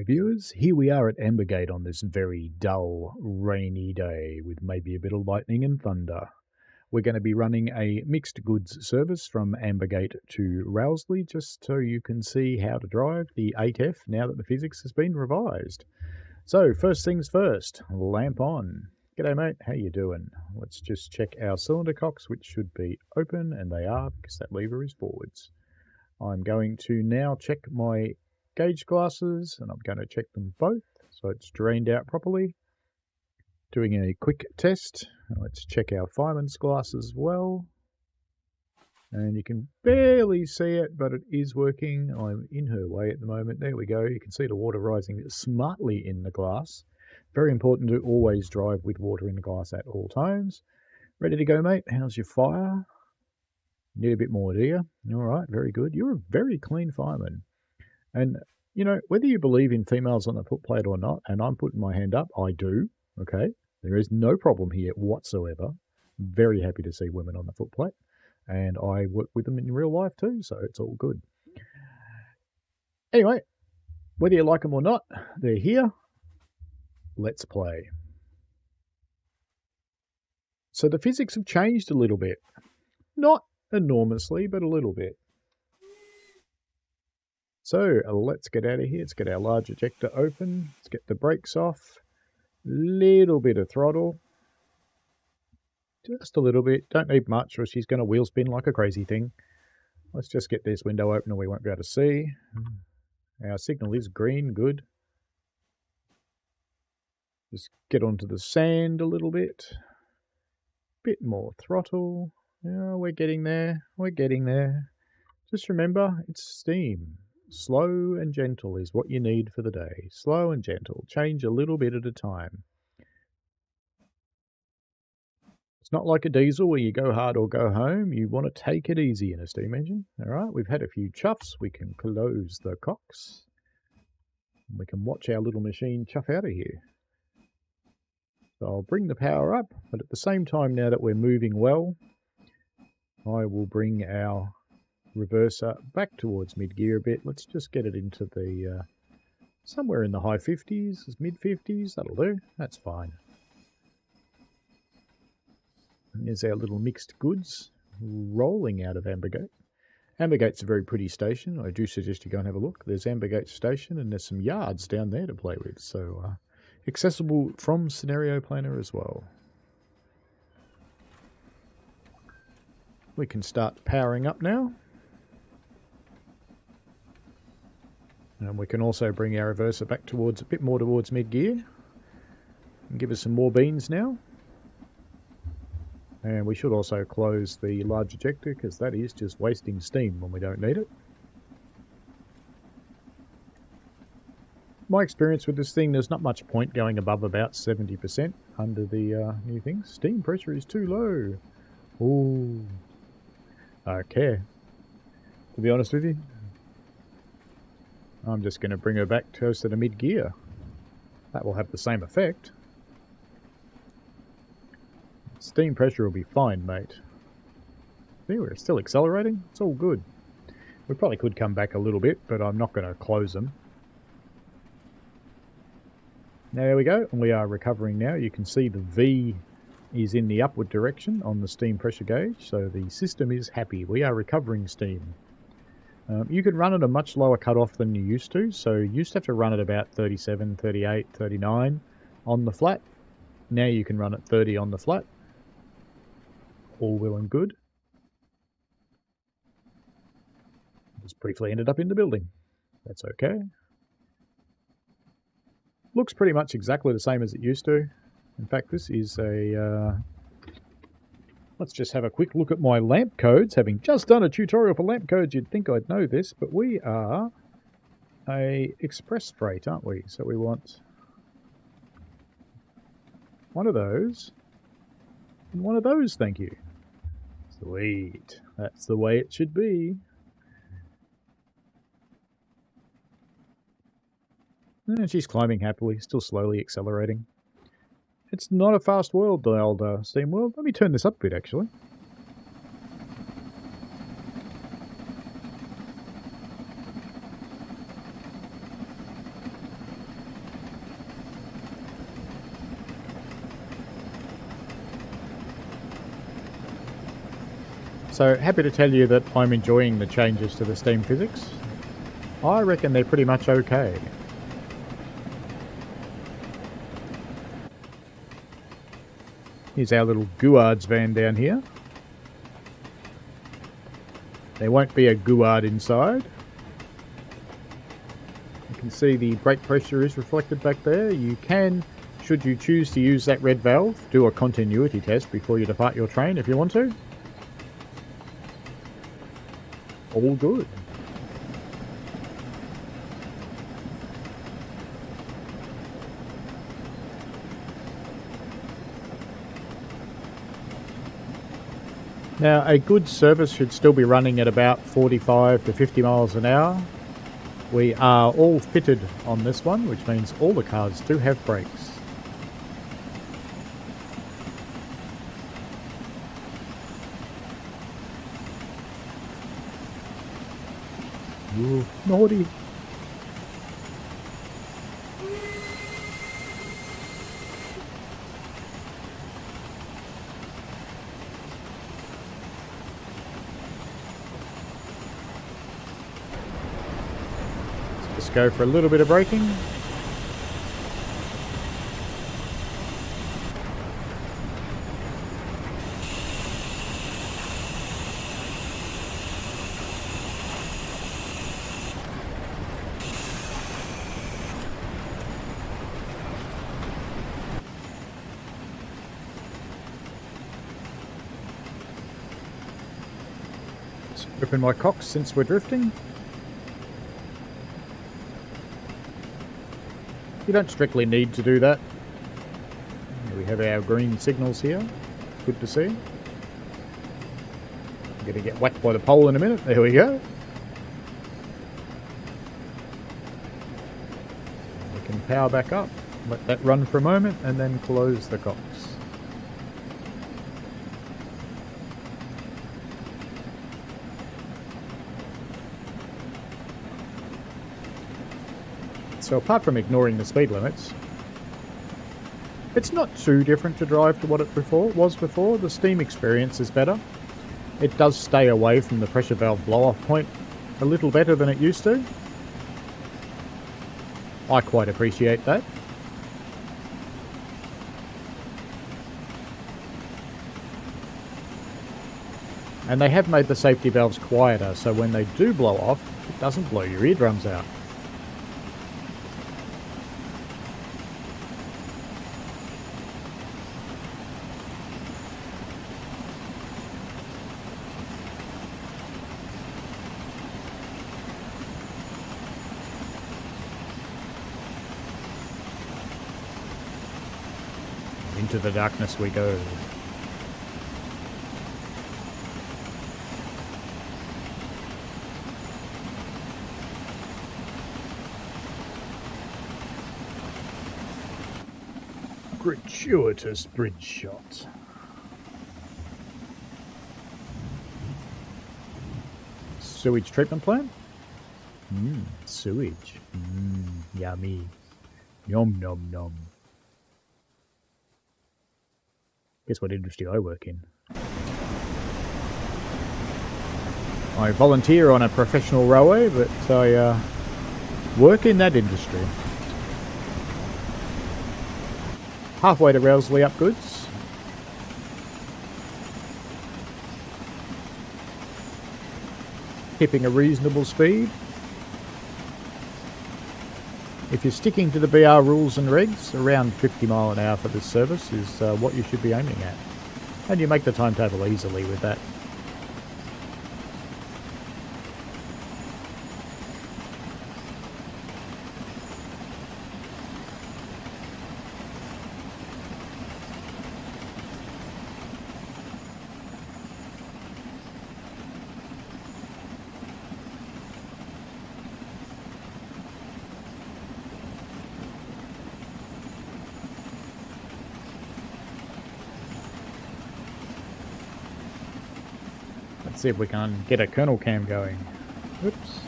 G'day viewers, here we are at Ambergate on this very dull, rainy day with maybe a bit of lightning and thunder. We're going to be running a mixed goods service from Ambergate to Rowsley just so you can see how to drive the 8F now that the physics has been revised. So first things first, lamp on. G'day mate, how you doing? Let's just check our cylinder cocks, which should be open, and they are because that lever is forwards. I'm going to now check my gauge glasses, and I'm going to check them both so it's drained out properly. Doing a quick test. Let's check our fireman's glass as well. And you can barely see it, but it is working. I'm in her way at the moment. There we go. You can see the water rising smartly in the glass. Very important to always drive with water in the glass at all times. Ready to go, mate? How's your fire? Need a bit more, do you? All right, very good. You're a very clean fireman. And, you know, whether you believe in females on the footplate or not, and I'm putting my hand up, I do, okay? There is no problem here whatsoever. Very happy to see women on the footplate. And I work with them in real life too, so it's all good. Anyway, whether you like them or not, they're here. Let's play. So the physics have changed a little bit. Not enormously, but a little bit. So let's get out of here. Let's get our large ejector open. Let's get the brakes off. Little bit of throttle. Just a little bit. Don't need much or she's going to wheel spin like a crazy thing. Let's just get this window open or we won't be able to see. Our signal is green. Good. Just get onto the sand a little bit. Bit more throttle. Yeah, we're getting there. We're getting there. Just remember, it's steam. Slow and gentle is what you need for the day. Slow and gentle. Change a little bit at a time. It's not like a diesel where you go hard or go home. You want to take it easy in a steam engine. All right, we've had a few chuffs. We can close the cocks. We can watch our little machine chuff out of here. So I'll bring the power up, but at the same time now that we're moving well, I will bring our reverser back towards mid-gear a bit. Let's just get it into the somewhere in the high 50s, mid-50s. That'll do. That's fine. And there's our little mixed goods rolling out of Ambergate. Ambergate's a very pretty station. I do suggest you go and have a look. There's Ambergate Station, and there's some yards down there to play with. So accessible from Scenario Planner as well. We can start powering up now. And we can also bring our reverser back towards a bit more towards mid-gear. And give us some more beans now. And we should also close the large ejector because that is just wasting steam when we don't need it. My experience with this thing, there's not much point going above about 70% under the new thing. Steam pressure is too low. Ooh. Okay. To be honest with you, I'm just going to bring her back closer to mid-gear. That will have the same effect. Steam pressure will be fine, mate. See, we're still accelerating. It's all good. We probably could come back a little bit, but I'm not going to close them. There we go. And we are recovering now. You can see the V is in the upward direction on the steam pressure gauge, so the system is happy. We are recovering steam. You can run at a much lower cutoff than you used to, so you used to have to run at about 37, 38, 39 on the flat. Now you can run at 30 on the flat. All well and good. Just briefly ended up in the building. That's okay. Looks pretty much exactly the same as it used to. In fact, this is a... let's just have a quick look at my lamp codes. Having just done a tutorial for lamp codes, you'd think I'd know this, but we are a express freight, aren't we? So we want one of those and one of those, thank you. Sweet. That's the way it should be. And she's climbing happily, still slowly accelerating. It's not a fast world, the old Steam world. Let me turn this up a bit, actually. So happy to tell you that I'm enjoying the changes to the steam physics. I reckon they're pretty much okay. Here's our little Guards van down here. There won't be a Guard inside. You can see the brake pressure is reflected back there. You can, should you choose to use that red valve, do a continuity test before you depart your train if you want to. All good. Now, a good service should still be running at about 45 to 50 miles an hour. We are all fitted on this one, which means all the cars do have brakes. Ooh, naughty. Let's go for a little bit of braking. Let's open my cocks since we're drifting. You don't strictly need to do that. We have our green signals here. Good to see. I'm going to get whacked by the pole in a minute. There we go. We can power back up, let that run for a moment, and then close the cocks. So apart from ignoring the speed limits, it's not too different to drive to what it was before. The steam experience is better. It does stay away from the pressure valve blow-off point a little better than it used to. I quite appreciate that. And they have made the safety valves quieter, so when they do blow off, it doesn't blow your eardrums out. Into the darkness we go. Gratuitous bridge shot. Sewage treatment plant? Sewage. Yummy. Yum nom nom. Guess what industry I work in. I volunteer on a professional railway, but I work in that industry. Halfway to Rowsley up goods. Keeping a reasonable speed. If you're sticking to the BR rules and regs, around 50 mile an hour for this service is what you should be aiming at. And you make the timetable easily with that. Let's see if we can get a kernel cam going. Oops.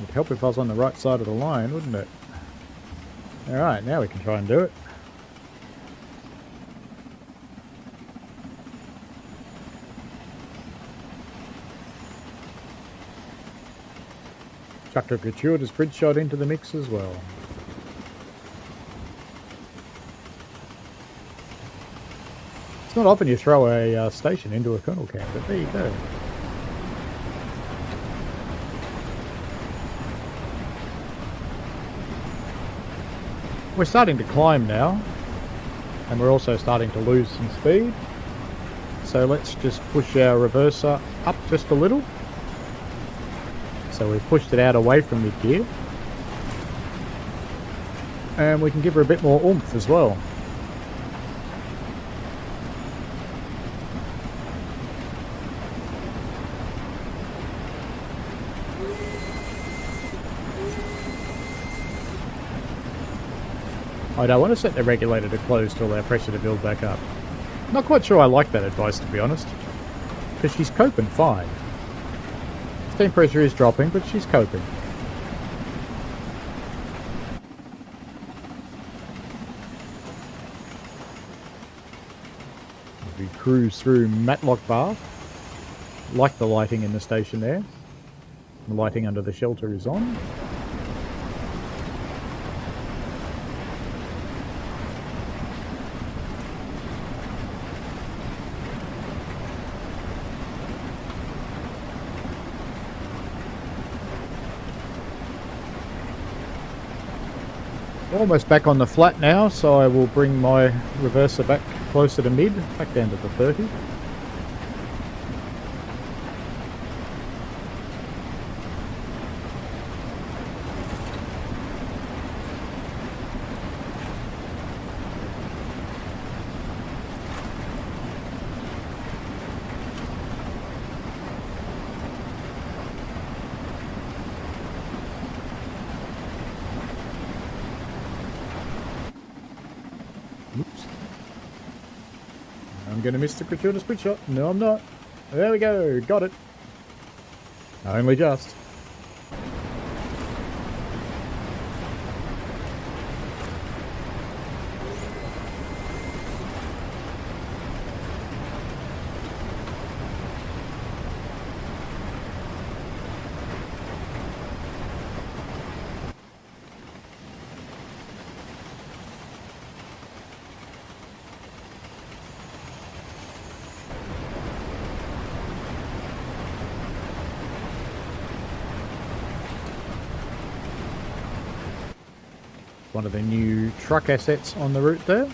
It'd help if I was on the right side of the line, wouldn't it? Alright, now we can try and do it. Chucked a gratuitous bridge shot into the mix as well. It's not often you throw a station into a kernel camp, but there you go. We're starting to climb now, and we're also starting to lose some speed. So let's just push our reverser up just a little. So we've pushed it out away from mid-gear. And we can give her a bit more oomph as well. I don't want to set the regulator to close to allow pressure to build back up. Not quite sure I like that advice, to be honest, because she's coping fine. Steam pressure is dropping, but she's coping. We cruise through Matlock Bar. Like the lighting in the station there. The lighting under the shelter is on. Almost back on the flat now, so I will bring my reverser back closer to mid, back down to the 30. Oops. I'm going to miss the gratuitous bridge shot. No, I'm not. There we go. Got it. Only just. One of the new truck assets on the route there.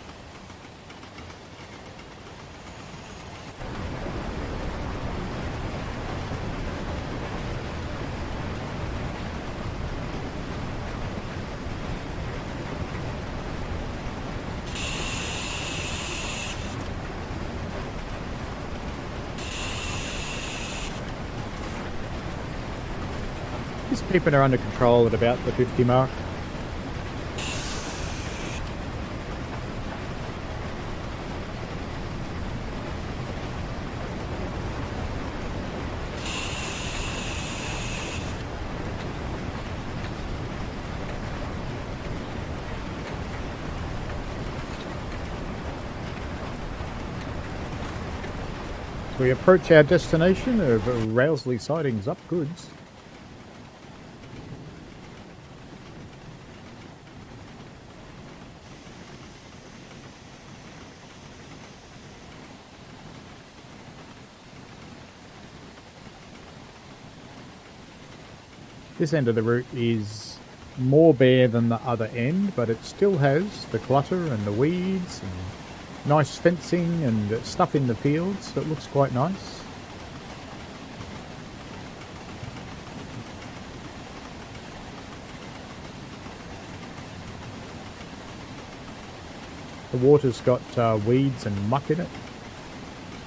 Just keeping her under control at about the 50 mark. We approach our destination of Rowsley Sidings Up Goods. This end of the route is more bare than the other end, but it still has the clutter and the weeds and nice fencing and stuff in the fields that looks quite nice. The water's got weeds and muck in it.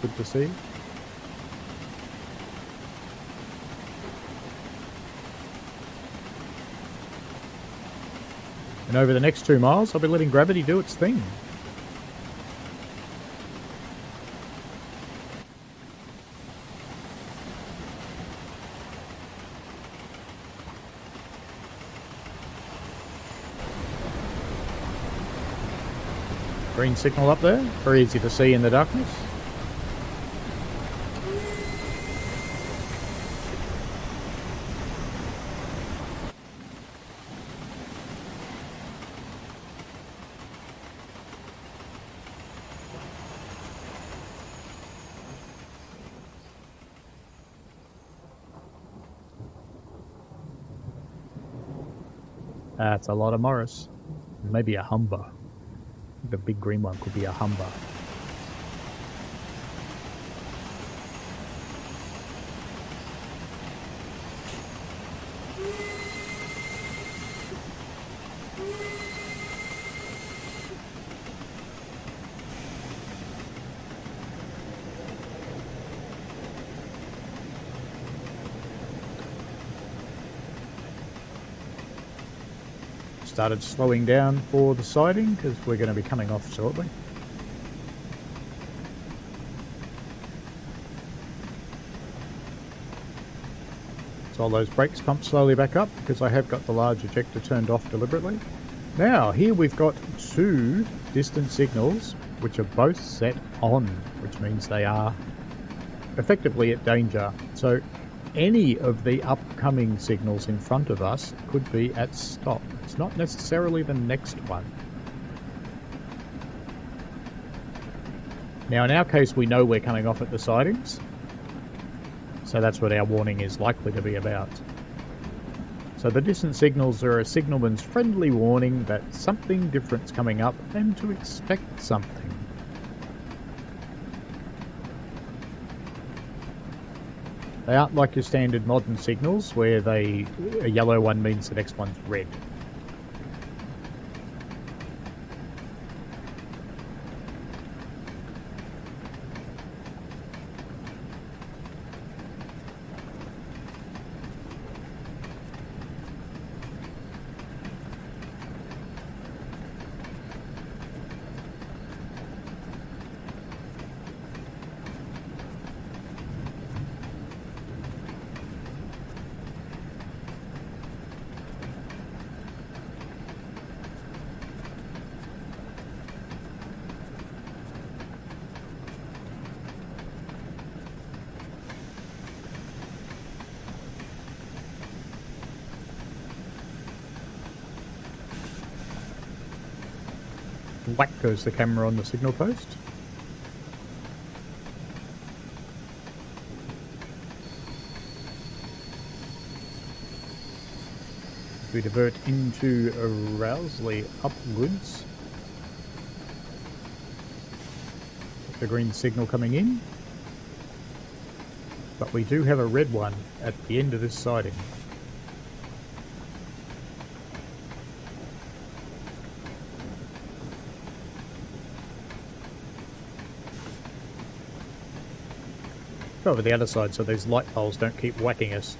Good to see. And over the next 2 miles, I'll be letting gravity do its thing. Green signal up there, very easy to see in the darkness. That's a lot of Morris. Maybe a Humber. The big green one could be a Humber. Started slowing down for the siding because we're going to be coming off shortly. So all those brakes pump slowly back up because I have got the large ejector turned off deliberately. Now here we've got 2 distance signals which are both set on, which means they are effectively at danger. So any of the upcoming signals in front of us could be at stop. It's not necessarily the next one. Now in our case we know we're coming off at the sidings, so that's what our warning is likely to be about. So the distance signals are a signalman's friendly warning that something different's coming up and to expect something. They aren't like your standard modern signals where a yellow one means the next one's red. Whack goes the camera on the signal post. We divert into Rousley upwards. The green signal coming in. But we do have a red one at the end of this siding. Go over the other side so these light poles don't keep whacking us.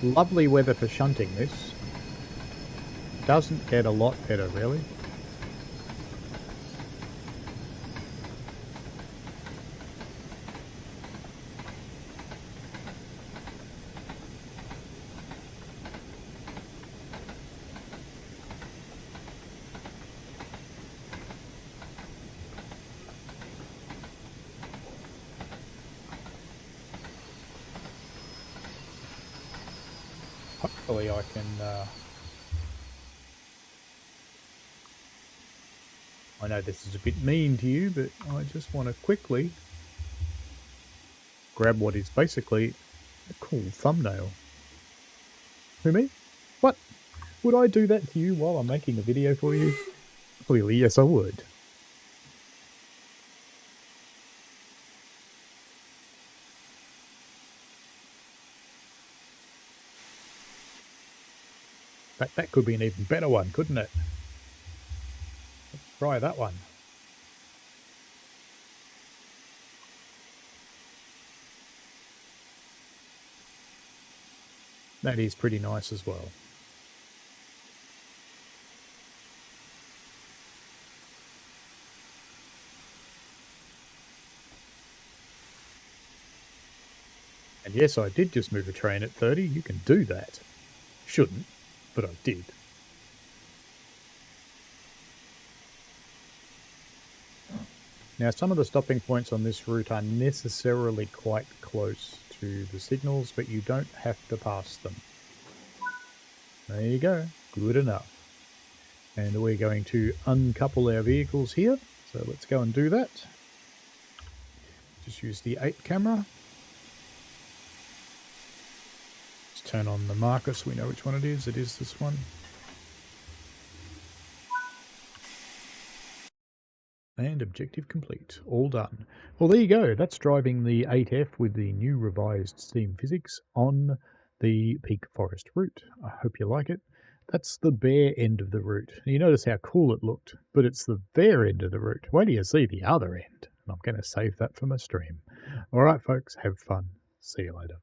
Lovely weather for shunting this. Doesn't get a lot better, really. Hopefully I can... I know this is a bit mean to you, but I just want to quickly grab what is basically a cool thumbnail. Who, me? What? Would I do that to you while I'm making a video for you? Clearly, yes I would. That could be an even better one, couldn't it? Let's try that one. That is pretty nice as well. And yes, I did just move a train at 30. You can do that. Shouldn't, but I did. Now, some of the stopping points on this route are necessarily quite close to the signals, but you don't have to pass them. There you go, good enough. And we're going to uncouple our vehicles here, so let's go and do that. Just use the 8 camera. Let's turn on the marker so we know which one it is. It is this one. And objective complete. All done. Well, there you go. That's driving the 8F with the new revised steam physics on the Peak Forest route. I hope you like it. That's the bare end of the route. You notice how cool it looked, but it's the bare end of the route. Wait till you see the other end. And I'm going to save that for my stream. All right, folks, have fun. See you later.